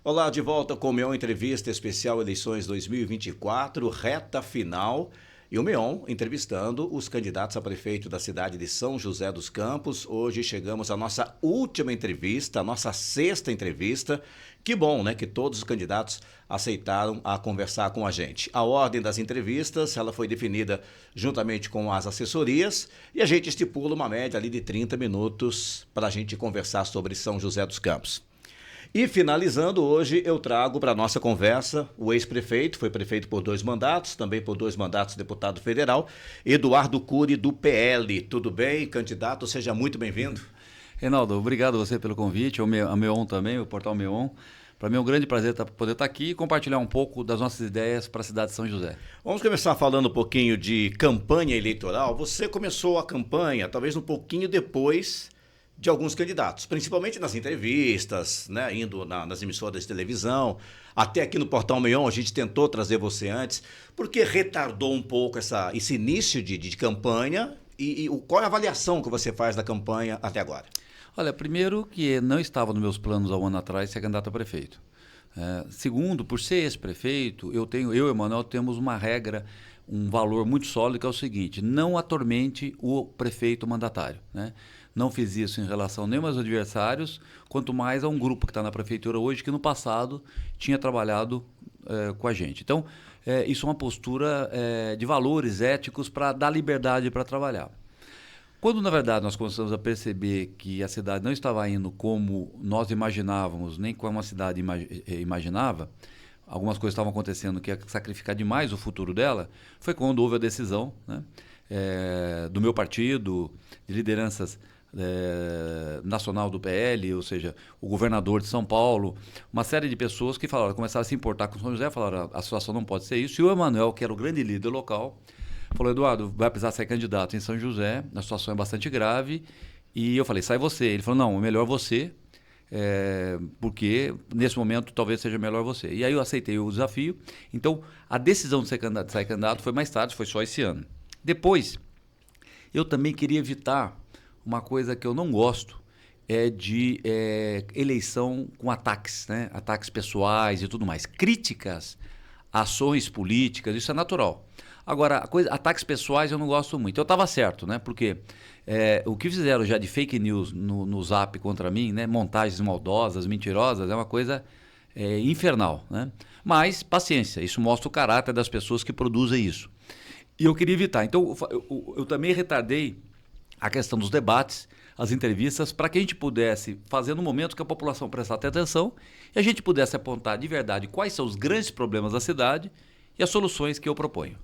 Olá, de volta com o Meon Entrevista Especial Eleições 2024, reta final. E o Meon entrevistando os candidatos a prefeito da cidade de São José dos Campos. Hoje chegamos à nossa última entrevista, a nossa sexta entrevista. Que bom, né, que todos os candidatos aceitaram a conversar com a gente. A ordem das entrevistas, ela foi definida juntamente com as assessorias e a gente estipula uma média ali de 30 minutos para a gente conversar sobre São José dos Campos. E finalizando, hoje eu trago para a nossa conversa o ex-prefeito, foi prefeito por 2 mandatos, também por 2 mandatos deputado federal, Eduardo Cury, do PL. Tudo bem, candidato? Seja muito bem-vindo. Reinaldo, obrigado a você pelo convite, a Meon também, o portal Meon. Para mim é um grande prazer poder estar aqui e compartilhar um pouco das nossas ideias para a cidade de São José. Vamos começar falando um pouquinho de campanha eleitoral. Você começou a campanha talvez um pouquinho depois de alguns candidatos, principalmente nas entrevistas, né, indo nas emissoras de televisão, até aqui no Portal Meon a gente tentou trazer você antes, porque retardou um pouco esse início de campanha e qual é a avaliação que você faz da campanha até agora? Olha, primeiro que não estava nos meus planos há um ano atrás ser candidato a prefeito. Segundo, por ser ex-prefeito, eu e o Emanuel temos uma regra, um valor muito sólido que é o seguinte: não atormente o prefeito mandatário, né? Não fiz isso em relação nem aos adversários, quanto mais a um grupo que está na prefeitura hoje, que no passado tinha trabalhado com a gente. Então, isso é uma postura de valores éticos para dar liberdade para trabalhar. Quando, na verdade, nós começamos a perceber que a cidade não estava indo como nós imaginávamos, nem como a cidade imaginava, algumas coisas estavam acontecendo que ia sacrificar demais o futuro dela, foi quando houve a decisão, né, do meu partido, de lideranças nacional do PL, ou seja, o governador de São Paulo, uma série de pessoas que começaram a se importar com São José, falaram: a situação não pode ser isso. E o Emanuel, que era o grande líder local, falou: Eduardo, vai precisar ser candidato em São José, a situação é bastante grave. E eu falei: sai você. Ele falou: não, é melhor você, porque nesse momento talvez seja melhor você. E aí eu aceitei o desafio. Então, a decisão de sair candidato foi mais tarde, foi só esse ano. Depois, eu também queria evitar uma coisa que eu não gosto, de eleição com ataques, né? Ataques pessoais e tudo mais. Críticas, ações políticas, isso é natural. Agora, ataques pessoais eu não gosto muito. Eu estava certo, né? Porque o que fizeram já de fake news no Zap contra mim, né? Montagens maldosas, mentirosas, é uma coisa infernal, né? Mas, paciência, isso mostra o caráter das pessoas que produzem isso. E eu queria evitar. Então, eu também retardei a questão dos debates, as entrevistas, para que a gente pudesse fazer no momento que a população prestasse atenção e a gente pudesse apontar de verdade quais são os grandes problemas da cidade e as soluções que eu proponho.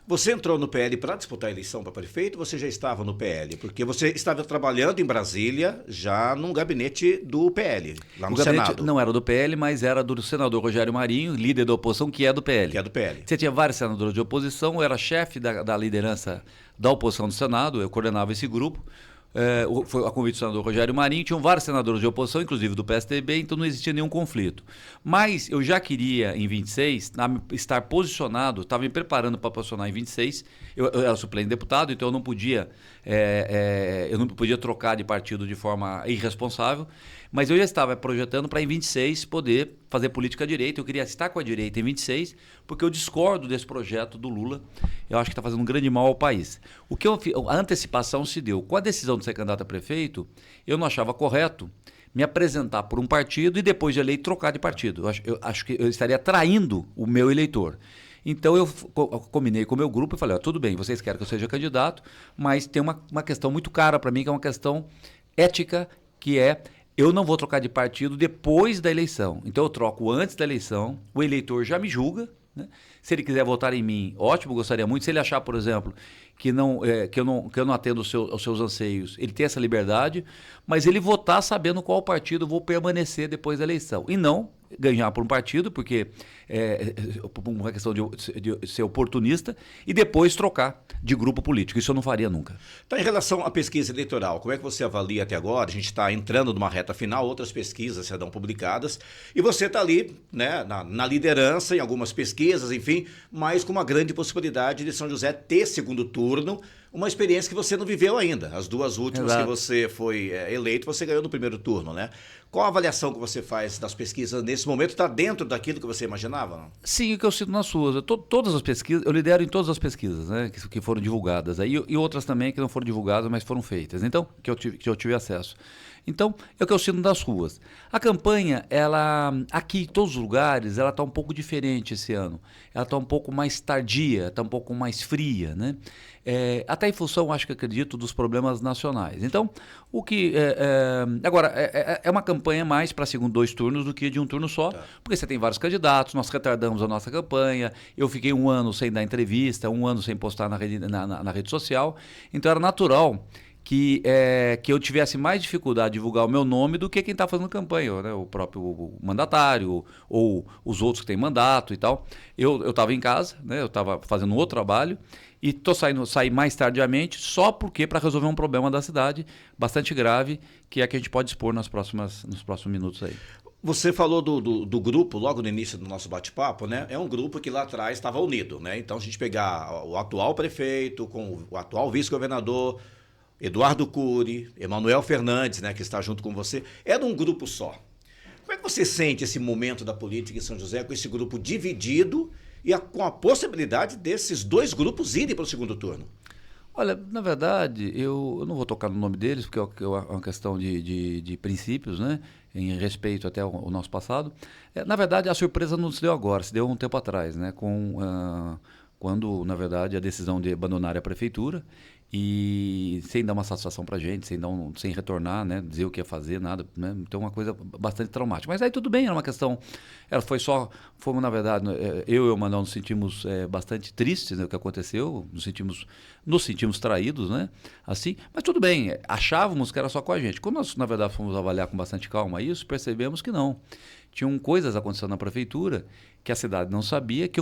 Você entrou no PL para disputar a eleição para prefeito ou você já estava no PL? Porque você estava trabalhando em Brasília já num gabinete do PL, lá no Senado. Não era do PL, mas era do senador Rogério Marinho, líder da oposição, que é do PL. Que é do PL. Você tinha vários senadores de oposição, eu era chefe da liderança da oposição do Senado, eu coordenava esse grupo. Foi a convite do senador Rogério Marinho, tinham vários senadores de oposição, inclusive do PSDB, então não existia nenhum conflito. Mas eu já queria, em 26, estar posicionado, estava me preparando para posicionar em 26, eu era suplente deputado, então eu não podia trocar de partido de forma irresponsável, mas eu já estava projetando para em 26 poder fazer política à direita. Eu queria estar com a direita em 26, porque eu discordo desse projeto do Lula. Eu acho que está fazendo um grande mal ao país. A antecipação se deu. Com a decisão de ser candidato a prefeito, eu não achava correto me apresentar por um partido e depois de eleito trocar de partido. Eu acho que eu estaria traindo o meu eleitor. Então eu combinei com o meu grupo e falei: tudo bem, vocês querem que eu seja candidato, mas tem uma questão muito cara para mim, que é uma questão ética, que eu não vou trocar de partido depois da eleição. Então eu troco antes da eleição, o eleitor já me julga, né? Se ele quiser votar em mim, ótimo, gostaria muito. Se ele achar, por exemplo, que eu não atendo aos seus anseios, ele tem essa liberdade, mas ele votar sabendo qual partido eu vou permanecer depois da eleição. E não ganhar por um partido, porque uma questão de ser oportunista, e depois trocar de grupo político. Isso eu não faria nunca. Então, em relação à pesquisa eleitoral, como é que você avalia até agora? A gente está entrando numa reta final, outras pesquisas serão publicadas, e você está ali, né, na liderança em algumas pesquisas, enfim, mas com uma grande possibilidade de São José ter segundo turno, uma experiência que você não viveu ainda. As duas últimas Exato. que você foi eleito, você ganhou no primeiro turno, né? Qual a avaliação que você faz das pesquisas nesse momento? Está dentro daquilo que você imaginava? Não? Sim, o que eu cito nas suas. Todas as pesquisas, eu lidero em todas as pesquisas, né, que foram divulgadas. Aí, e outras também que não foram divulgadas, mas foram feitas. Então, que eu tive acesso. Então, é o que eu sinto das ruas. A campanha, ela, aqui em todos os lugares, ela está um pouco diferente esse ano. Ela está um pouco mais tardia, está um pouco mais fria, né? Até em função, acho que acredito, dos problemas nacionais. Então, o que... agora, é uma campanha mais para segundo 2 turnos do que de um turno só, porque você tem vários candidatos, nós retardamos a nossa campanha, eu fiquei 1 ano sem dar entrevista, 1 ano sem postar na rede social, então era natural que eu tivesse mais dificuldade de divulgar o meu nome do que quem está fazendo campanha, né? O próprio mandatário ou os outros que têm mandato e tal. Eu estava em casa, né? Eu estava fazendo outro trabalho e saí mais tardiamente só porque para resolver um problema da cidade bastante grave, que é que a gente pode expor nos próximos minutos aí. Você falou do grupo logo no início do nosso bate-papo, né? É um grupo que lá atrás estava unido, né? Então, a gente pegar o atual prefeito com o atual vice-governador, Eduardo Cury, Emanuel Fernandes, né, que está junto com você, era um grupo só. Como é que você sente esse momento da política em São José com esse grupo dividido e com a possibilidade desses 2 grupos irem para o segundo turno? Olha, na verdade, eu não vou tocar no nome deles, porque é uma questão de princípios, né? Em respeito até ao nosso passado. Na verdade, a surpresa não se deu agora, se deu um tempo atrás, né? Quando, na verdade, a decisão de abandonar a prefeitura e sem dar uma satisfação para a gente, sem retornar, né, dizer o que ia fazer, nada, né, então uma coisa bastante traumática. Mas aí tudo bem, era uma questão, fomos na verdade, eu e o Manuel nos sentimos bastante tristes, né, o que aconteceu, nos sentimos traídos, né, assim, mas tudo bem, achávamos que era só com a gente. Quando nós, na verdade, fomos avaliar com bastante calma isso, percebemos que não. Tinham coisas acontecendo na prefeitura que a cidade não sabia, que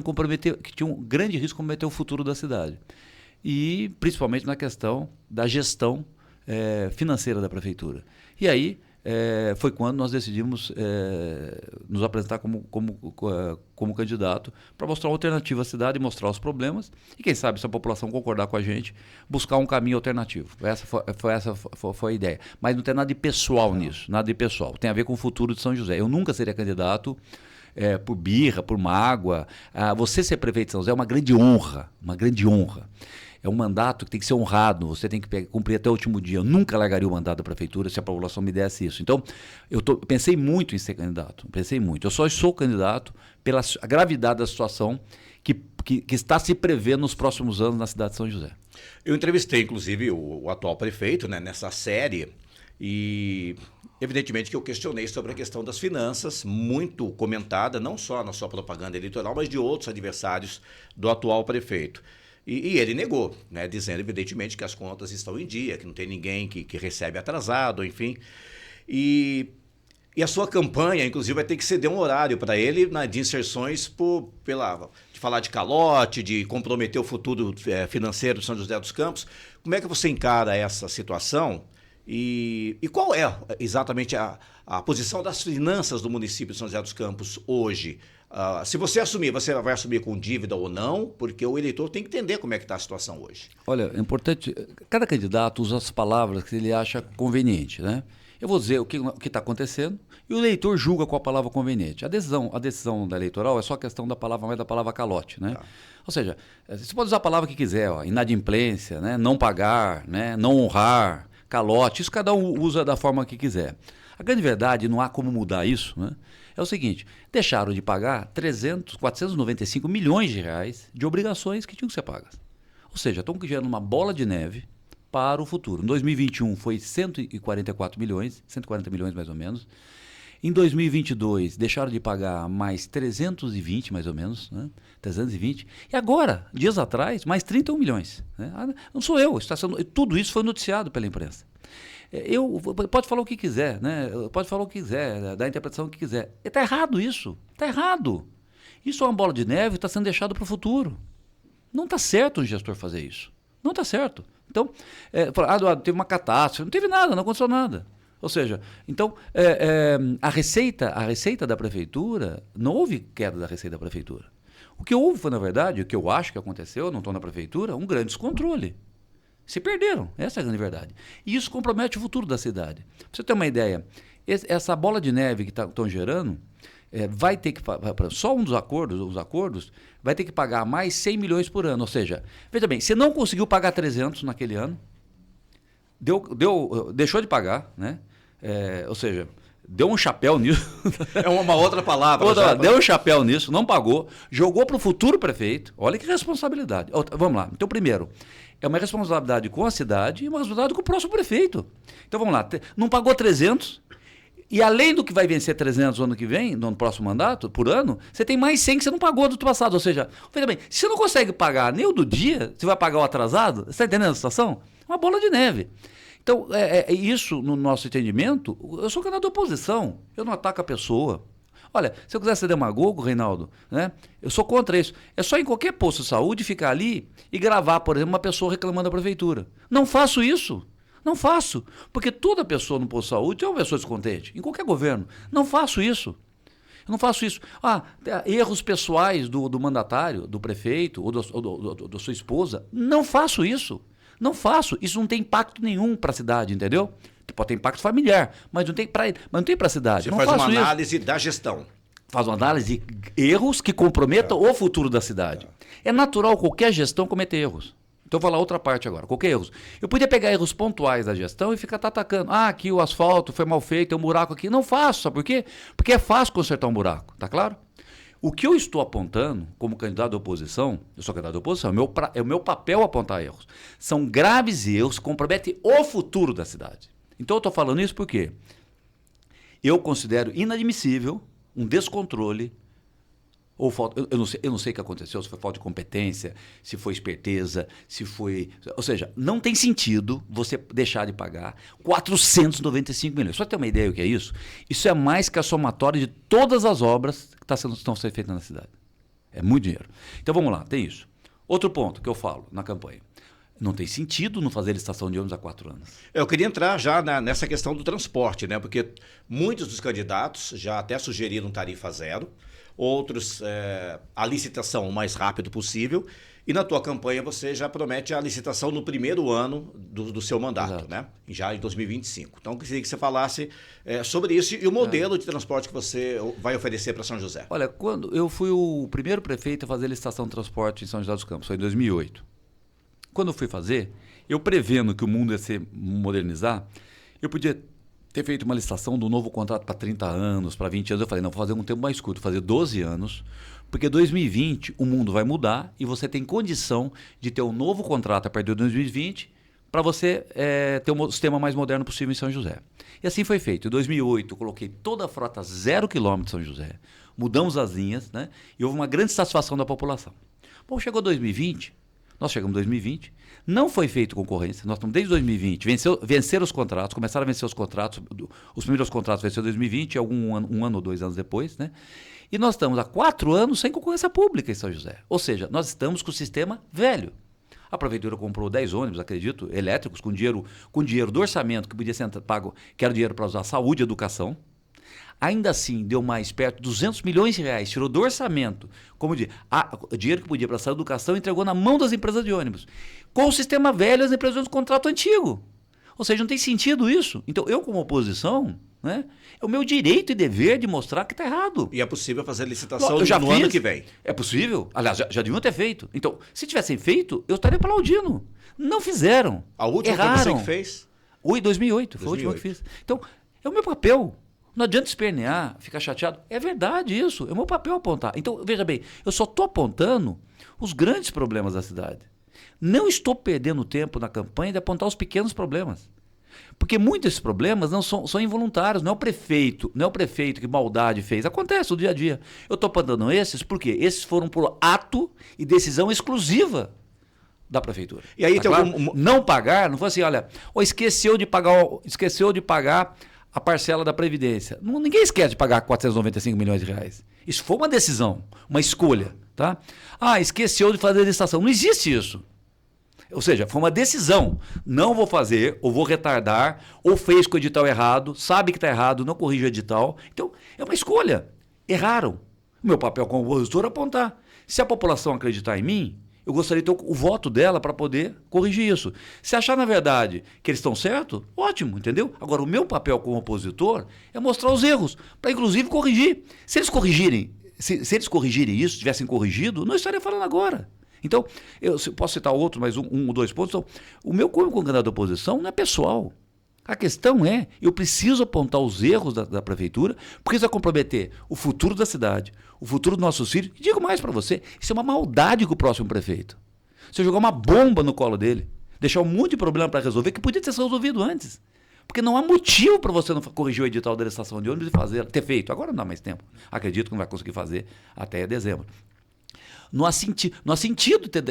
tinha um grande risco de comprometer o futuro da cidade. E principalmente na questão da gestão financeira da prefeitura. E aí foi quando nós decidimos nos apresentar como candidato para mostrar uma alternativa à cidade, mostrar os problemas e quem sabe se a população concordar com a gente, buscar um caminho alternativo. Essa foi a ideia. Mas não tem nada de pessoal nisso, nada de pessoal. Tem a ver com o futuro de São José. Eu nunca seria candidato por birra, por mágoa. Você ser prefeito de São José é uma grande honra, uma grande honra. É um mandato que tem que ser honrado, você tem que cumprir até o último dia. Eu nunca largaria o mandato da prefeitura se a população me desse isso. Então, pensei muito em ser candidato, pensei muito. Eu só sou candidato pela gravidade da situação que está se prevendo nos próximos anos na cidade de São José. Eu entrevistei, inclusive, o atual prefeito, né, nessa série e... Evidentemente que eu questionei sobre a questão das finanças, muito comentada, não só na sua propaganda eleitoral, mas de outros adversários do atual prefeito. E ele negou, né, dizendo, evidentemente, que as contas estão em dia, que não tem ninguém que recebe atrasado, enfim. E a sua campanha, inclusive, vai ter que ceder um horário para ele de inserções de falar de calote, de comprometer o futuro financeiro de São José dos Campos. Como é que você encara essa situação? E qual é exatamente a posição das finanças do município de São José dos Campos hoje? Se você assumir, você vai assumir com dívida ou não? Porque o eleitor tem que entender como é que está a situação hoje. Olha, é importante, cada candidato usa as palavras que ele acha conveniente, né? Eu vou dizer o que está acontecendo e o eleitor julga qual a palavra conveniente. A decisão da eleitoral é só questão da palavra, mais da palavra calote, né? Tá. Ou seja, você pode usar a palavra que quiser, inadimplência, né? Não pagar, né? Não honrar, calote, isso cada um usa da forma que quiser. A grande verdade, não há como mudar isso, né? É o seguinte, deixaram de pagar 495 milhões de reais de obrigações que tinham que ser pagas. Ou seja, estão gerando uma bola de neve para o futuro. Em 2021 foi 140 milhões mais ou menos. Em 2022 deixaram de pagar mais 320 mais ou menos, né? 320. E agora, dias atrás, mais 31 milhões. Né? Não sou eu, tudo isso foi noticiado pela imprensa. Pode falar o que quiser, né? Pode falar o que quiser, dar a interpretação que quiser. Está errado isso, está errado. Isso é uma bola de neve, está sendo deixado para o futuro. Não está certo um gestor fazer isso. Não está certo. Então, teve uma catástrofe, não teve nada, não aconteceu nada. Ou seja, então, a receita da prefeitura, não houve queda da receita da prefeitura. O que houve foi, na verdade, o que eu acho que aconteceu, não estou na prefeitura, um grande descontrole. Se perderam, essa é a grande verdade. E isso compromete o futuro da cidade. Pra você ter uma ideia, essa bola de neve que estão gerando, vai ter que, só um dos acordos, os acordos, vai ter que pagar mais 100 milhões por ano. Ou seja, veja bem, você não conseguiu pagar 300 naquele ano, deixou de pagar, né? Ou seja, deu um chapéu nisso. É uma outra palavra. Deu um chapéu nisso, não pagou, jogou para o futuro prefeito. Olha que responsabilidade. Vamos lá. Então, primeiro, é uma responsabilidade com a cidade e uma responsabilidade com o próximo prefeito. Então, vamos lá. Não pagou 300, e além do que vai vencer 300 no ano que vem, no próximo mandato, por ano, você tem mais 100 que você não pagou do ano passado. Ou seja, veja bem, se você não consegue pagar nem o do dia, você vai pagar o atrasado, você está entendendo a situação? É uma bola de neve. Então, isso, no nosso entendimento, eu sou candidato da oposição, eu não ataco a pessoa. Olha, se eu quiser ser demagogo, Reinaldo, né, eu sou contra isso. É só em qualquer posto de saúde ficar ali e gravar, por exemplo, uma pessoa reclamando da prefeitura. Não faço isso. Não faço. Porque toda pessoa no posto de saúde é uma pessoa descontente, em qualquer governo. Não faço isso. Eu não faço isso. Erros pessoais do mandatário, do prefeito ou da sua esposa. Não faço isso. Não faço. Isso não tem impacto nenhum para a cidade, entendeu? Pode ter impacto familiar, mas não tem para a cidade. Você faz uma análise da gestão. Faz uma análise de erros que comprometam o futuro da cidade. É natural qualquer gestão cometer erros. Então eu vou falar outra parte agora, qualquer erros. Eu podia pegar erros pontuais da gestão e ficar atacando. Aqui o asfalto foi mal feito, tem um buraco aqui. Não faço, sabe por quê? Porque é fácil consertar um buraco, tá claro? O que eu estou apontando como candidato da oposição, eu sou candidato da oposição, é o meu papel apontar erros. São graves erros que comprometem o futuro da cidade. Então eu estou falando isso porque eu considero inadmissível um descontrole ou falta. Eu não sei o que aconteceu, se foi falta de competência, se foi esperteza, se foi. Ou seja, não tem sentido você deixar de pagar 495 milhões. Só ter uma ideia do que é isso? Isso é mais que a somatória de todas as obras que estão sendo feitas na cidade. É muito dinheiro. Então vamos lá, tem isso. Outro ponto que eu falo na campanha. Não tem sentido não fazer licitação de ônibus há 4 anos. Eu queria entrar já nessa questão do transporte, né? Porque muitos dos candidatos já até sugeriram tarifa zero, outros a licitação o mais rápido possível, e na tua campanha você já promete a licitação no primeiro ano do seu mandato, exato, né? Já em 2025. Então, eu queria que você falasse sobre isso e o modelo de transporte que você vai oferecer para São José. Olha, quando eu fui o primeiro prefeito a fazer licitação de transporte em São José dos Campos, foi em 2008. Quando eu fui fazer, eu prevendo que o mundo ia se modernizar, eu podia ter feito uma licitação do novo contrato para 30 anos, para 20 anos. Eu falei, não, vou fazer um tempo mais curto, vou fazer 12 anos, porque 2020 o mundo vai mudar e você tem condição de ter um novo contrato a partir de 2020 para você ter um sistema mais moderno possível em São José. E assim foi feito. Em 2008 eu coloquei toda a frota 0 km de São José, mudamos as linhas, né? E houve uma grande satisfação da população. Bom, chegou 2020, nós chegamos em 2020, não foi feito concorrência, nós estamos desde 2020, venceram os contratos, começaram a vencer os contratos, os primeiros contratos venceram em 2020, um ano ou 2 anos depois, né? E nós estamos há 4 anos sem concorrência pública em São José. Ou seja, nós estamos com o sistema velho. A prefeitura comprou 10 ônibus, acredito, elétricos, com dinheiro do orçamento que podia ser pago, que era dinheiro para usar saúde e educação. Ainda assim, deu mais perto de 200 milhões de reais, tirou do orçamento, como dinheiro que podia para a educação, entregou na mão das empresas de ônibus. Com o sistema velho, as empresas de ônibus contrato antigo. Ou seja, não tem sentido isso. Então, eu como oposição, né, é o meu direito e dever de mostrar que está errado. E é possível fazer licitação no ano que vem? É possível. Aliás, já deviam ter feito. Então, se tivessem feito, eu estaria aplaudindo. Não fizeram. A última erraram. Foi você que fez? 2008, foi a última que fiz. Então, é o meu papel. Não adianta espernear, ficar chateado. É verdade isso, é o meu papel apontar. Então, veja bem, eu só estou apontando os grandes problemas da cidade. Não estou perdendo tempo na campanha de apontar os pequenos problemas. Porque muitos desses problemas não são involuntários, não é o prefeito que maldade fez. Acontece no dia a dia. Eu estou apontando esses porque esses foram por ato e decisão exclusiva da prefeitura. E aí tem claro? Não pagar, não foi assim, olha, esqueceu de pagar a parcela da Previdência. Ninguém esquece de pagar 495 milhões de reais. Isso foi uma decisão, uma escolha. Tá? Esqueceu de fazer a licitação. Não existe isso. Ou seja, foi uma decisão. Não vou fazer, ou vou retardar, ou fez com o edital errado, sabe que está errado, não corrige o edital. Então, é uma escolha. Erraram. O meu papel como opositor é apontar. Se a população acreditar em mim, Eu gostaria de ter o voto dela para poder corrigir isso. Se achar, na verdade, que eles estão certos, ótimo, entendeu? Agora, o meu papel como opositor é mostrar os erros, para inclusive corrigir. Se eles corrigirem, se eles corrigirem isso, tivessem corrigido, não estaria falando agora. Então, eu posso citar outro, mais um ou dois pontos. Então, o meu como candidato da oposição não é pessoal. A questão é, eu preciso apontar os erros da prefeitura, porque isso vai comprometer o futuro da cidade, o futuro dos nossos filhos. E digo mais para você, isso é uma maldade com o próximo prefeito. Você jogar uma bomba no colo dele, deixar um monte de problema para resolver, que podia ter sido resolvido antes. Porque não há motivo para você não corrigir o edital da licitação de ônibus e ter feito. Agora não dá mais tempo. Acredito que não vai conseguir fazer até dezembro. Não há sentido ter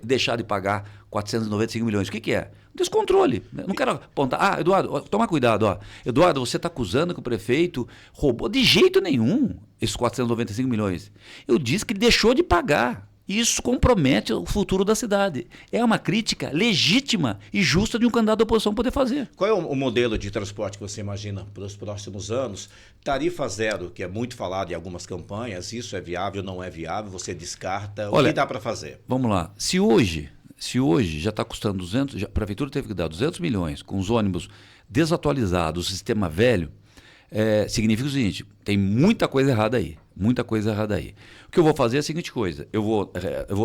deixado de pagar 495 milhões. O que é? Descontrole. Não quero apontar. Eduardo, toma cuidado. Eduardo, você está acusando que o prefeito roubou. De jeito nenhum esses 495 milhões. Eu disse que ele deixou de pagar. Isso compromete o futuro da cidade. É uma crítica legítima e justa de um candidato da oposição poder fazer. Qual é o modelo de transporte que você imagina para os próximos anos? Tarifa zero, que é muito falado em algumas campanhas, isso é viável, não é viável, você descarta, o que dá para fazer? Vamos lá, se hoje já está custando 200, a prefeitura teve que dar 200 milhões com os ônibus desatualizados, o sistema velho, significa o seguinte, tem muita coisa errada aí. Muita coisa errada aí. O que eu vou fazer é a seguinte coisa, eu vou,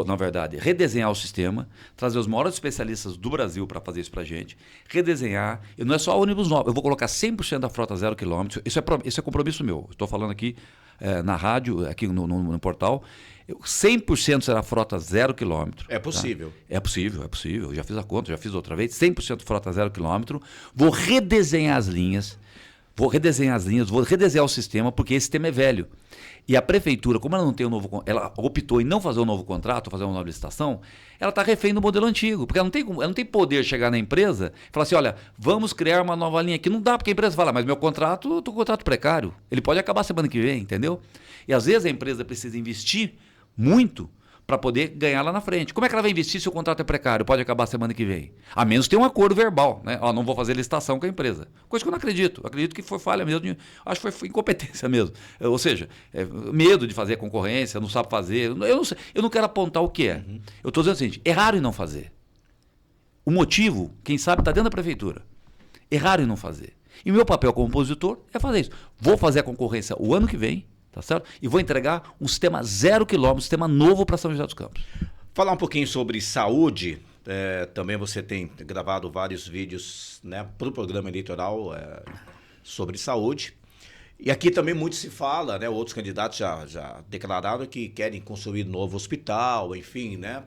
na verdade, redesenhar o sistema, trazer os maiores especialistas do Brasil para fazer isso para a gente, redesenhar, e não é só ônibus novo, eu vou colocar 100% da frota 0 km, isso é compromisso meu, estou falando aqui na rádio, aqui no portal, 100% será frota 0 km. É possível. Tá? É possível, eu já fiz a conta, já fiz outra vez, 100% frota 0 km, vou redesenhar as linhas, vou redesenhar o sistema, porque esse sistema é velho. E a prefeitura, como ela não tem ela optou em não fazer um novo contrato, fazer uma nova licitação, ela está refém do modelo antigo, porque ela não tem poder de chegar na empresa e falar assim, olha, vamos criar uma nova linha aqui. Não dá, porque a empresa fala, mas meu contrato, eu estou com contrato precário, ele pode acabar semana que vem, entendeu? E às vezes a empresa precisa investir muito para poder ganhar lá na frente. Como é que ela vai investir se o contrato é precário? Pode acabar semana que vem. A menos que tenha um acordo verbal, né? Não vou fazer licitação com a empresa. Coisa que eu não acredito. Acredito que foi falha mesmo. Acho que foi incompetência mesmo. Ou seja, medo de fazer concorrência, não sabe fazer. Eu não quero apontar o que é. Uhum. Eu estou dizendo o seguinte, erraram em não fazer. O motivo, quem sabe, está dentro da prefeitura. Erraram em não fazer. E o meu papel como opositor é fazer isso. Vou fazer a concorrência o ano que vem, tá certo? E vou entregar um sistema 0 km, um sistema novo para São José dos Campos. Falar um pouquinho sobre saúde. Também você tem gravado vários vídeos, né, para o programa eleitoral sobre saúde. E aqui também muito se fala, né, outros candidatos já declararam que querem construir um novo hospital, enfim, né?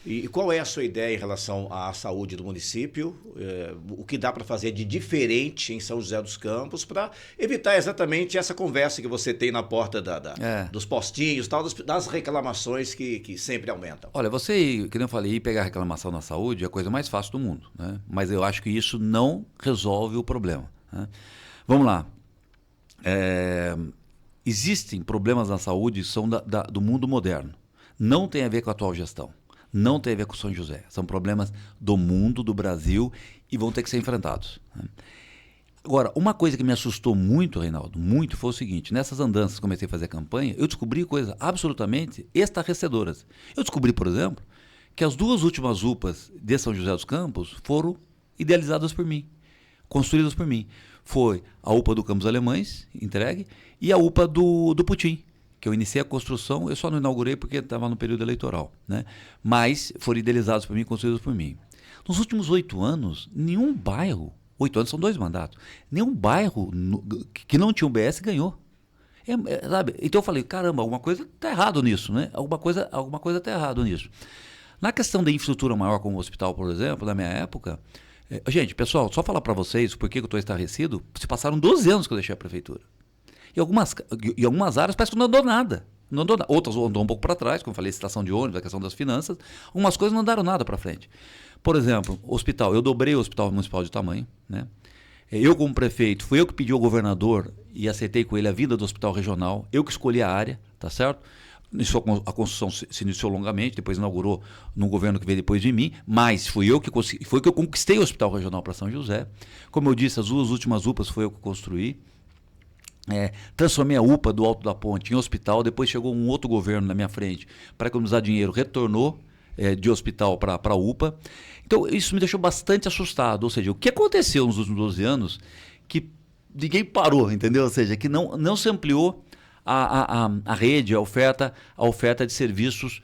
E qual é a sua ideia em relação à saúde do município? O que dá para fazer de diferente em São José dos Campos para evitar exatamente essa conversa que você tem na porta dos postinhos, tal, das reclamações que sempre aumentam? Olha, você, que nem eu falei, ir pegar reclamação na saúde é a coisa mais fácil do mundo, né? Mas eu acho que isso não resolve o problema, né? Vamos lá. Existem problemas na saúde que são do mundo moderno. Não tem a ver com a atual gestão. Não tem a ver com São José. São problemas do mundo, do Brasil, e vão ter que ser enfrentados. Agora, uma coisa que me assustou muito, Reinaldo, muito, foi o seguinte: nessas andanças que comecei a fazer campanha, eu descobri coisas absolutamente estarrecedoras. Eu descobri, por exemplo, que as duas últimas UPAs de São José dos Campos foram idealizadas por mim, construídas por mim. Foi a UPA do Campos Alemães, entregue, e a UPA do Putim, que eu iniciei a construção, eu só não inaugurei porque estava no período eleitoral, né? Mas foram idealizados por mim, construídos por mim. Nos últimos 8 anos, nenhum bairro, 8 anos são 2 mandatos, nenhum bairro que não tinha um BS ganhou. Sabe? Então eu falei, caramba, alguma coisa está errado nisso, né? Alguma coisa está errado nisso. Na questão da infraestrutura maior, como o hospital, por exemplo, na minha época, gente, pessoal, só falar para vocês por que eu estou estarrecido, se passaram 12 anos que eu deixei a prefeitura. Em algumas áreas parece que não andou nada. Não andou nada. Outras andou um pouco para trás, como eu falei, estação de ônibus, a questão das finanças. Algumas coisas não andaram nada para frente. Por exemplo, hospital. Eu dobrei o hospital municipal de tamanho, né? Eu, como prefeito, fui eu que pedi ao governador e aceitei com ele a vinda do hospital regional. Eu que escolhi a área, tá certo? A construção se iniciou longamente, depois inaugurou no governo que veio depois de mim, mas foi eu que conquistei o hospital regional para São José. Como eu disse, as duas últimas UPAs foi eu que construí. Transformei a UPA do Alto da Ponte em hospital, depois chegou um outro governo na minha frente para economizar dinheiro, retornou de hospital para UPA. Então, isso me deixou bastante assustado. Ou seja, o que aconteceu nos últimos 12 anos que ninguém parou, entendeu? Ou seja, que não se ampliou a rede, a oferta de serviços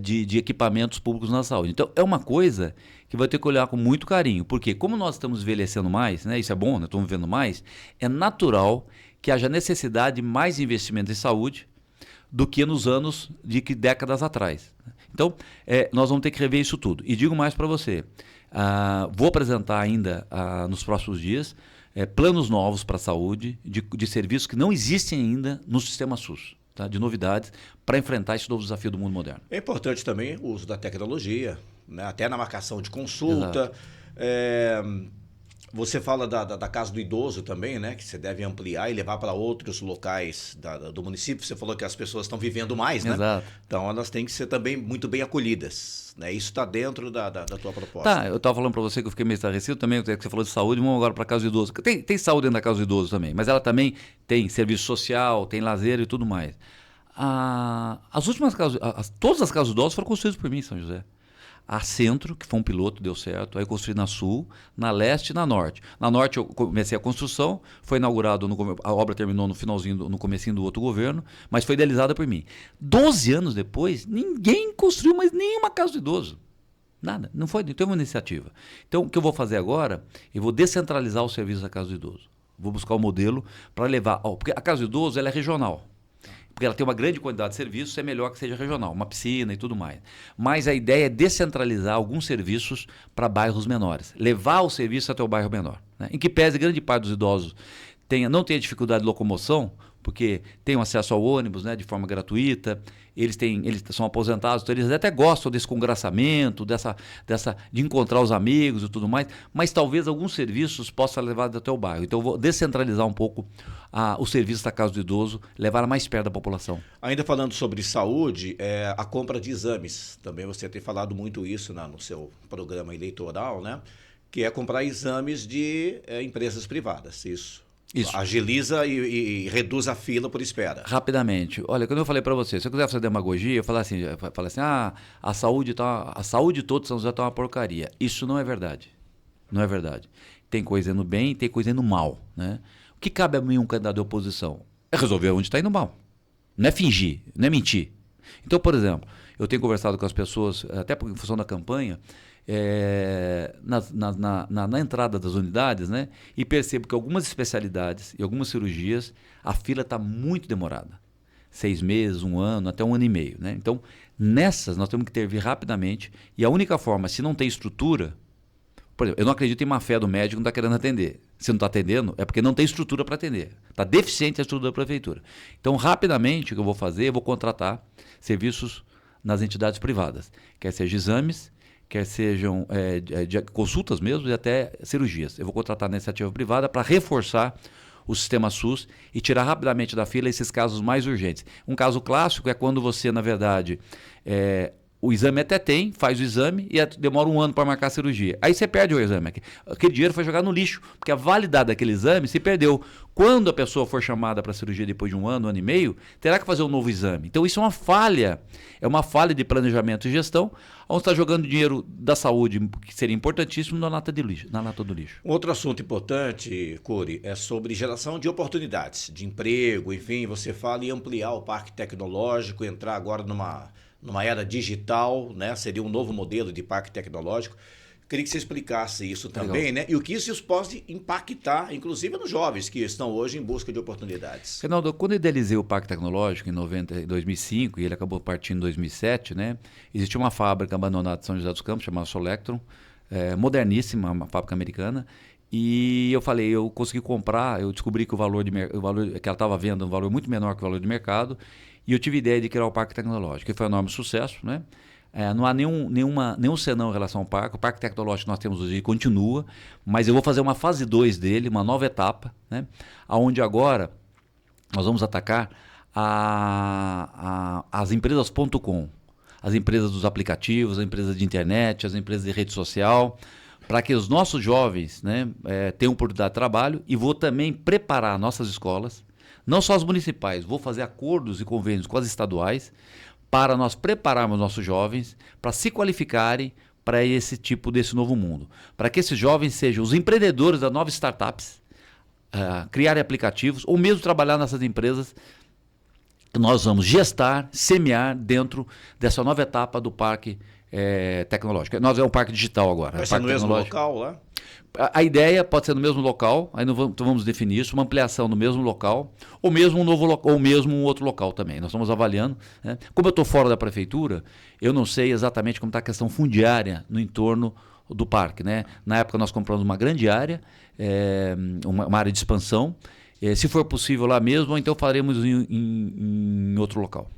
de equipamentos públicos na saúde. Então, é uma coisa que vai ter que olhar com muito carinho, porque como nós estamos envelhecendo mais, né, isso é bom, né, estamos vivendo mais, é natural que haja necessidade de mais investimento em saúde do que nos anos de décadas atrás. Então, nós vamos ter que rever isso tudo. E digo mais para você, vou apresentar ainda nos próximos dias planos novos para a saúde, de serviços que não existem ainda no sistema SUS, tá? De novidades, para enfrentar esse novo desafio do mundo moderno. É importante também o uso da tecnologia, né? Até na marcação de consulta. Você fala da Casa do Idoso também, né? Que você deve ampliar e levar para outros locais do município. Você falou que as pessoas estão vivendo mais, né? Exato. Então elas têm que ser também muito bem acolhidas, né? Isso está dentro da tua proposta. Tá, eu estava falando para você que eu fiquei meio estarrecido também, que você falou de saúde, vamos agora para a Casa do Idoso. Tem saúde dentro da Casa do Idoso também, mas ela também tem serviço social, tem lazer e tudo mais. As últimas casas, todas as casas do idoso foram construídas por mim em São José. A Centro, que foi um piloto, deu certo. Aí eu construí na Sul, na Leste e na Norte. Na Norte eu comecei a construção, foi inaugurado, a obra terminou no comecinho do outro governo, mas foi idealizada por mim. 12 anos depois, ninguém construiu mais nenhuma casa do idoso. Nada, não teve uma iniciativa. Então, o que eu vou fazer agora, eu vou descentralizar o serviço da casa do idoso. Vou buscar um modelo para levar... porque a casa do idoso ela é regional. Porque ela tem uma grande quantidade de serviços, é melhor que seja regional, uma piscina e tudo mais. Mas a ideia é descentralizar alguns serviços para bairros menores, levar o serviço até o bairro menor, né? Em que pese grande parte dos idosos não tenha dificuldade de locomoção, porque tem um acesso ao ônibus, né, de forma gratuita, eles são aposentados, então eles até gostam desse congraçamento, de encontrar os amigos e tudo mais, mas talvez alguns serviços possam ser levados até o bairro. Então eu vou descentralizar um pouco os serviços da Casa do Idoso, levar mais perto da população. Ainda falando sobre saúde, a compra de exames, também você tem falado muito isso no seu programa eleitoral, né? Que é comprar exames de empresas privadas, isso. Agiliza e reduz a fila por espera. Rapidamente. Olha, quando eu falei para você, se eu quiser fazer demagogia, eu falei assim, a saúde toda de São José está uma porcaria. Isso não é verdade. Não é verdade. Tem coisa indo bem e tem coisa indo mal, né? O que cabe a mim, um candidato de oposição? É resolver onde está indo mal. Não é fingir, não é mentir. Então, por exemplo, eu tenho conversado com as pessoas, até em função da campanha, na entrada das unidades, né? E percebo que algumas especialidades e algumas cirurgias, a fila está muito demorada. 6 meses, 1 ano, até 1 ano e meio, né? Então, nessas nós temos que intervir rapidamente e a única forma, se não tem estrutura, por exemplo, eu não acredito em má fé do médico que não está querendo atender. Se não está atendendo, é porque não tem estrutura para atender. Está deficiente a estrutura da prefeitura. Então, rapidamente, o que eu vou fazer, eu vou contratar serviços nas entidades privadas, quer seja exames, quer sejam de consultas mesmo e até cirurgias. Eu vou contratar na iniciativa privada para reforçar o sistema SUS e tirar rapidamente da fila esses casos mais urgentes. Um caso clássico é quando você, na verdade, o exame até tem, faz o exame e demora 1 ano para marcar a cirurgia. Aí você perde o exame. Aquele dinheiro foi jogado no lixo, porque a validade daquele exame se perdeu. Quando a pessoa for chamada para a cirurgia depois de 1 ano, 1 ano e meio, terá que fazer um novo exame. Então isso é uma falha de planejamento e gestão, onde está jogando dinheiro da saúde, que seria importantíssimo, na lata do lixo. Outro assunto importante, Curi, é sobre geração de oportunidades, de emprego, enfim, você fala em ampliar o parque tecnológico, entrar agora numa era digital, né? Seria um novo modelo de parque tecnológico. Queria que você explicasse isso também, legal, né? E o que isso pode impactar, inclusive nos jovens que estão hoje em busca de oportunidades. Reinaldo, quando eu idealizei o Parque Tecnológico em 2005, e ele acabou partindo em 2007, né? Existia uma fábrica abandonada de São José dos Campos, chamada Solectron, moderníssima, uma fábrica americana. E eu falei, eu consegui comprar, eu descobri que o valor que ela estava vendo um valor muito menor que o valor de mercado, e eu tive a ideia de criar o Parque Tecnológico, que foi um enorme sucesso, né? Não há nenhum senão em relação ao parque. O Parque Tecnológico que nós temos hoje continua, mas eu vou fazer uma fase 2 dele, uma nova etapa, né? Onde agora nós vamos atacar as empresas.com, as empresas dos aplicativos, as empresas de internet, as empresas de rede social, para que os nossos jovens, né, tenham oportunidade de trabalho, e vou também preparar nossas escolas, não só as municipais, vou fazer acordos e convênios com as estaduais, para nós prepararmos nossos jovens para se qualificarem para desse novo mundo. Para que esses jovens sejam os empreendedores das novas startups, criarem aplicativos ou mesmo trabalhar nessas empresas que nós vamos gestar, semear dentro dessa nova etapa do parque tecnológico. Nós é um parque digital agora. Vai ser no mesmo local lá? A ideia pode ser no mesmo local, aí não vamos definir isso, uma ampliação no mesmo local, ou mesmo um novo ou mesmo um outro local também. Nós estamos avaliando. Né? Como eu estou fora da prefeitura, eu não sei exatamente como está a questão fundiária no entorno do parque. Né? Na época nós compramos uma grande área, uma área de expansão. Se for possível lá mesmo, então faremos em outro local.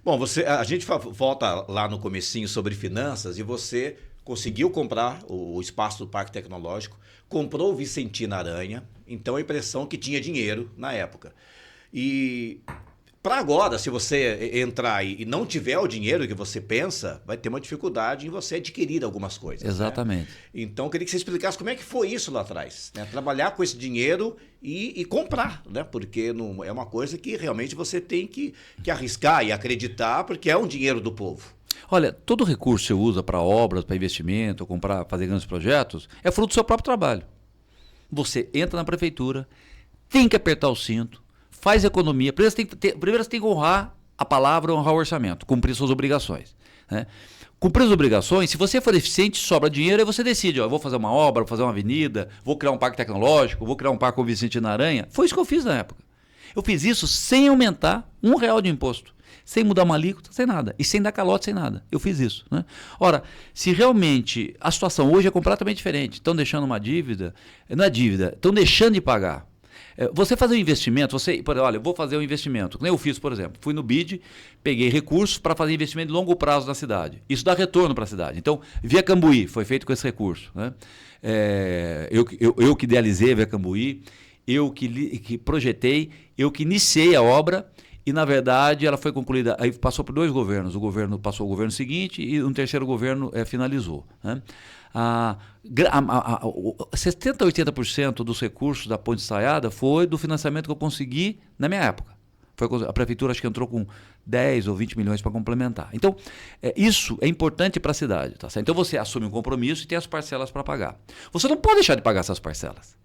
Bom, a gente volta lá no comecinho sobre finanças e você conseguiu comprar o espaço do Parque Tecnológico, comprou o Vicentina Aranha, então a impressão que tinha dinheiro na época. E para agora, se você entrar e não tiver o dinheiro que você pensa, vai ter uma dificuldade em você adquirir algumas coisas. Exatamente. Né? Então, eu queria que você explicasse como é que foi isso lá atrás. Né? Trabalhar com esse dinheiro e comprar, né? Porque não, é uma coisa que realmente você tem que arriscar e acreditar, porque é um dinheiro do povo. Olha, todo recurso que você usa para obras, para investimento, fazer grandes projetos, é fruto do seu próprio trabalho. Você entra na prefeitura, tem que apertar o cinto, faz economia. Primeiro você tem que honrar a palavra, honrar o orçamento, cumprir suas obrigações. Né? Cumprir as obrigações, se você for eficiente, sobra dinheiro, aí você decide, eu vou fazer uma obra, vou fazer uma avenida, vou criar um parque tecnológico, vou criar um parque com Vicentina Aranha. Foi isso que eu fiz na época. Eu fiz isso sem aumentar R$1 de imposto. Sem mudar uma alíquota, sem nada. E sem dar calote, sem nada. Eu fiz isso. Né? Ora, se realmente a situação hoje é completamente diferente, estão deixando uma dívida, não é dívida, estão deixando de pagar. Você fazer um investimento, olha, eu vou fazer um investimento, como eu fiz, por exemplo, fui no BID, peguei recursos para fazer investimento de longo prazo na cidade. Isso dá retorno para a cidade. Então, Via Cambuí foi feito com esse recurso. Né? Eu que idealizei a Via Cambuí, eu que projetei, eu que iniciei a obra. E, na verdade, ela foi concluída, aí passou por 2 governos. O governo passou o governo seguinte e um terceiro governo finalizou. Né? 70% a 80% dos recursos da Ponte Estaiada foi do financiamento que eu consegui na minha época. A prefeitura acho que entrou com 10 ou 20 milhões para complementar. Então, isso é importante para a cidade. Tá certo? Então, você assume um compromisso e tem as parcelas para pagar. Você não pode deixar de pagar essas parcelas.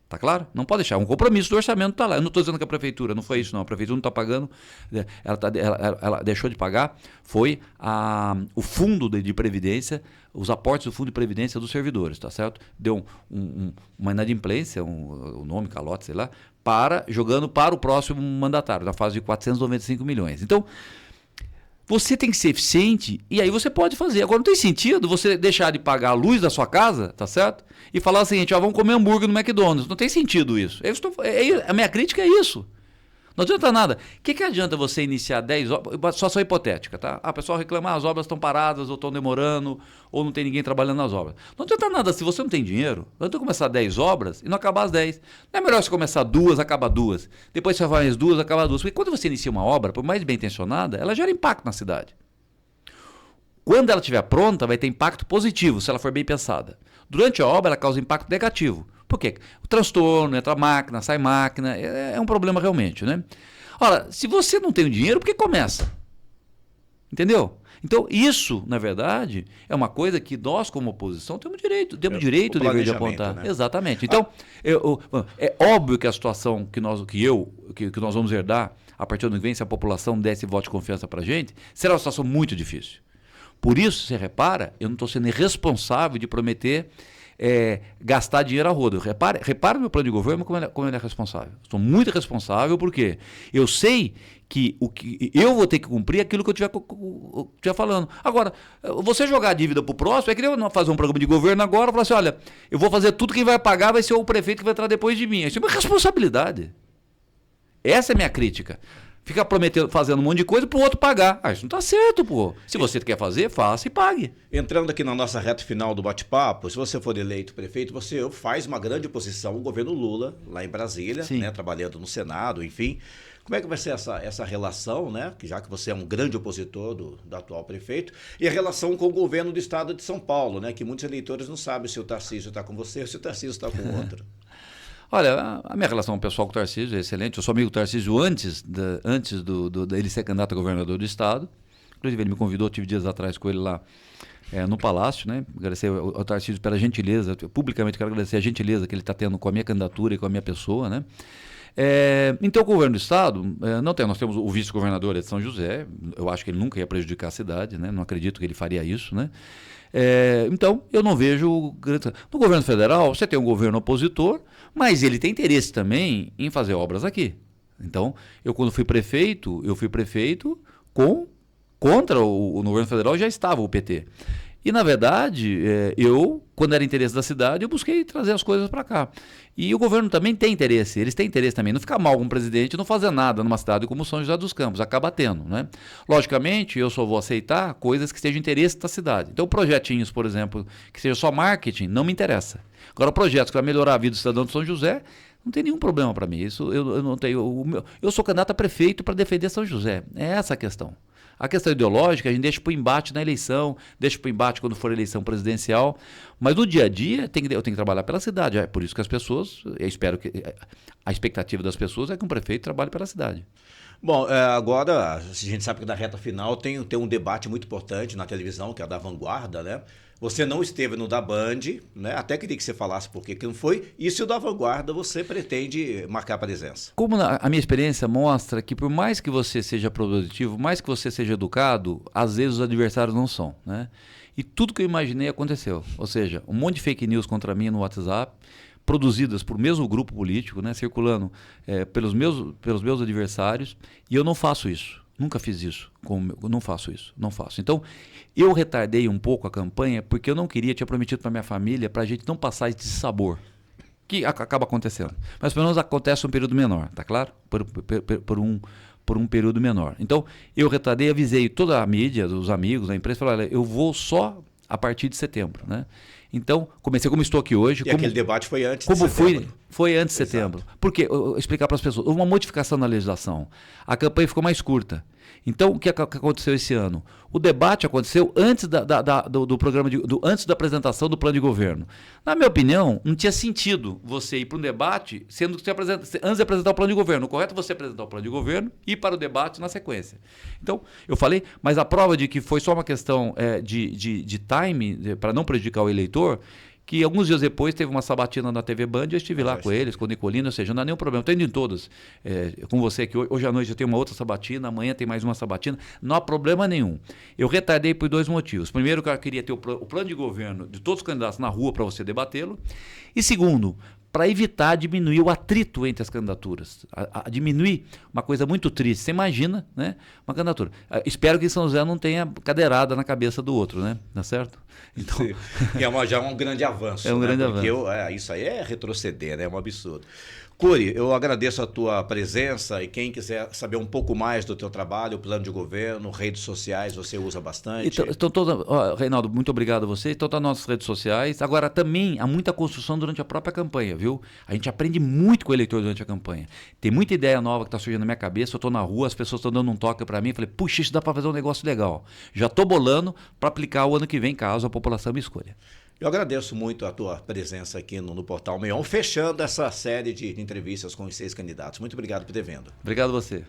Tá claro? Não pode deixar. Um compromisso do orçamento está lá. Eu não estou dizendo que a prefeitura, não foi isso não. A prefeitura não está pagando, ela deixou de pagar, foi o fundo de previdência, os aportes do fundo de previdência dos servidores, tá certo? Deu uma inadimplência, o nome, calote, sei lá, jogando para o próximo mandatário, na fase de 495 milhões. Então, você tem que ser eficiente e aí você pode fazer. Agora, não tem sentido você deixar de pagar a luz da sua casa, tá certo? E falar o seguinte, vamos comer hambúrguer no McDonald's. Não tem sentido isso. A minha crítica é isso. Não adianta nada. O que adianta você iniciar 10 obras, situação hipotética, tá? O pessoal reclama, as obras estão paradas, ou estão demorando, ou não tem ninguém trabalhando nas obras. Não adianta nada se você não tem dinheiro. Não adianta começar 10 obras e não acabar as 10. Não é melhor você começar 2, acabar 2. Depois você faz 2, acabar 2. Porque quando você inicia uma obra, por mais bem intencionada, ela gera impacto na cidade. Quando ela estiver pronta, vai ter impacto positivo, se ela for bem pensada. Durante a obra, ela causa impacto negativo. Por quê? O transtorno, entra máquina, sai máquina, é um problema realmente, né? Ora, se você não tem o dinheiro, por que começa? Entendeu? Então, isso, na verdade, é uma coisa que nós, como oposição, temos direito dever de apontar. Né? Exatamente. Então, é óbvio que a situação que nós vamos herdar, a partir do ano que vem, se a população der esse voto de confiança para a gente, será uma situação muito difícil. Por isso, você repara, eu não estou sendo irresponsável de prometer gastar dinheiro a rodo. Repara no meu plano de governo como ele é responsável. Estou muito responsável porque eu sei que eu vou ter que cumprir aquilo que eu estiver falando. Agora, você jogar a dívida para o próximo, é que eu não fazer um programa de governo agora e falar assim, olha, eu vou fazer tudo, quem vai pagar vai ser o prefeito que vai entrar depois de mim. Isso é uma responsabilidade. Essa é a minha crítica. Fica prometendo, fazendo um monte de coisa para o outro pagar. Isso não está certo, pô. Se você quer fazer, faça e pague. Entrando aqui na nossa reta final do bate-papo, se você for eleito prefeito, você faz uma grande oposição ao governo Lula, lá em Brasília, né, trabalhando no Senado, enfim. Como é que vai ser essa relação, né? Já que você é um grande opositor do atual prefeito, e a relação com o governo do estado de São Paulo, né? Que muitos eleitores não sabem se o Tarcísio está com você ou se o Tarcísio está com outro. Olha, a minha relação pessoal com o Tarcísio é excelente. Eu sou amigo do Tarcísio antes dele ser candidato a governador do estado. Inclusive, ele me convidou, tive dias atrás com ele lá no Palácio, né? Agradecer ao Tarcísio pela gentileza, publicamente quero agradecer a gentileza que ele está tendo com a minha candidatura e com a minha pessoa, né? Então, o governo do Estado, nós temos o vice-governador de São José, eu acho que ele nunca ia prejudicar a cidade, né? Não acredito que ele faria isso, né? Então, eu não vejo... No governo federal, você tem um governo opositor, mas ele tem interesse também em fazer obras aqui. Então, eu quando fui prefeito, contra no governo federal já estava o PT. E, na verdade, quando era interesse da cidade, eu busquei trazer as coisas para cá. E o governo também tem interesse, eles têm interesse também. Não ficar mal com o presidente não fazer nada numa cidade como São José dos Campos, acaba tendo, né? Logicamente, eu só vou aceitar coisas que estejam em interesse da cidade. Então, projetinhos, por exemplo, que seja só marketing, não me interessa. Agora, projetos que vai melhorar a vida do cidadão de São José, não tem nenhum problema para mim. Isso eu não tenho. Eu sou candidato a prefeito para defender São José. É essa a questão. A questão ideológica a gente deixa para o embate na eleição, deixa para o embate quando for eleição presidencial, mas no dia a dia eu tenho que trabalhar pela cidade. É por isso que as pessoas, eu espero que a expectativa das pessoas é que um prefeito trabalhe pela cidade. Bom, agora a gente sabe que na reta final tem um debate muito importante na televisão, que é a da Vanguarda, né? Você não esteve no da Band, né? Até queria que você falasse por que não foi. E se o da Vanguarda você pretende marcar presença? Como a minha experiência mostra que por mais que você seja produtivo, mais que você seja educado, às vezes os adversários não são, né? E tudo que eu imaginei aconteceu. Ou seja, um monte de fake news contra mim no WhatsApp, produzidas por mesmo grupo político, né? Circulando pelos meus adversários, e eu não faço isso. Nunca fiz isso. Não faço isso. Não faço. Então, eu retardei um pouco a campanha porque eu não queria, tinha prometido para minha família, para a gente não passar esse sabor. Que acaba acontecendo. Mas pelo menos acontece um período menor, tá claro? Por um período menor. Então, eu retardei, avisei toda a mídia, os amigos, a imprensa, falei, olha, eu vou só a partir de setembro, né? Então, comecei como estou aqui hoje. E aquele debate foi antes de setembro. Foi antes de setembro. Por quê? Eu explicar para as pessoas. Houve uma modificação na legislação. A campanha ficou mais curta. Então, o que aconteceu esse ano? O debate aconteceu antes do programa antes da apresentação do plano de governo. Na minha opinião, não tinha sentido você ir para um debate sendo que você antes de apresentar o plano de governo. O correto é você apresentar o plano de governo e ir para o debate na sequência. Então, eu falei, mas a prova de que foi só uma questão de time, para não prejudicar o eleitor, que alguns dias depois teve uma sabatina na TV Band, eu estive lá com eles, com o Nicolino, ou seja, não há nenhum problema. Estou indo em todas. Com você aqui, hoje à noite eu tenho uma outra sabatina, amanhã tem mais uma sabatina, não há problema nenhum. Eu retardei por 2 motivos. Primeiro, que eu queria ter o plano de governo de todos os candidatos na rua para você debatê-lo. E segundo, para evitar diminuir o atrito entre as candidaturas, a diminuir uma coisa muito triste. Você imagina, né, uma candidatura. Espero que São José não tenha cadeirada na cabeça do outro, né? Tá certo? Então... já é um grande avanço. É um grande porque avanço. Isso aí é retroceder, né? É um absurdo. Cury, eu agradeço a tua presença e quem quiser saber um pouco mais do teu trabalho, plano de governo, redes sociais, você usa bastante. Reinaldo, muito obrigado a você. Então, tá nas nossas redes sociais. Agora, também há muita construção durante a própria campanha, viu? A gente aprende muito com o eleitor durante a campanha. Tem muita ideia nova que está surgindo na minha cabeça. Eu estou na rua, as pessoas estão dando um toque para mim. Falei, puxa, isso dá para fazer um negócio legal. Já estou bolando para aplicar o ano que vem, caso a população me escolha. Eu agradeço muito a tua presença aqui no Portal Meon, fechando essa série de entrevistas com os 6 candidatos. Muito obrigado por ter vindo. Obrigado a você.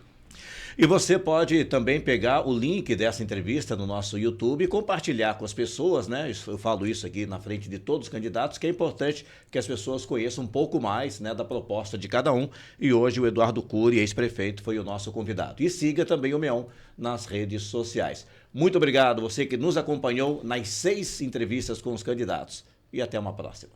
E você pode também pegar o link dessa entrevista no nosso YouTube e compartilhar com as pessoas, né? Eu falo isso aqui na frente de todos os candidatos, que é importante que as pessoas conheçam um pouco mais, né, da proposta de cada um. E hoje o Eduardo Cury, ex-prefeito, foi o nosso convidado. E siga também o Meon nas redes sociais. Muito obrigado você que nos acompanhou nas 6 entrevistas com os candidatos. E até uma próxima.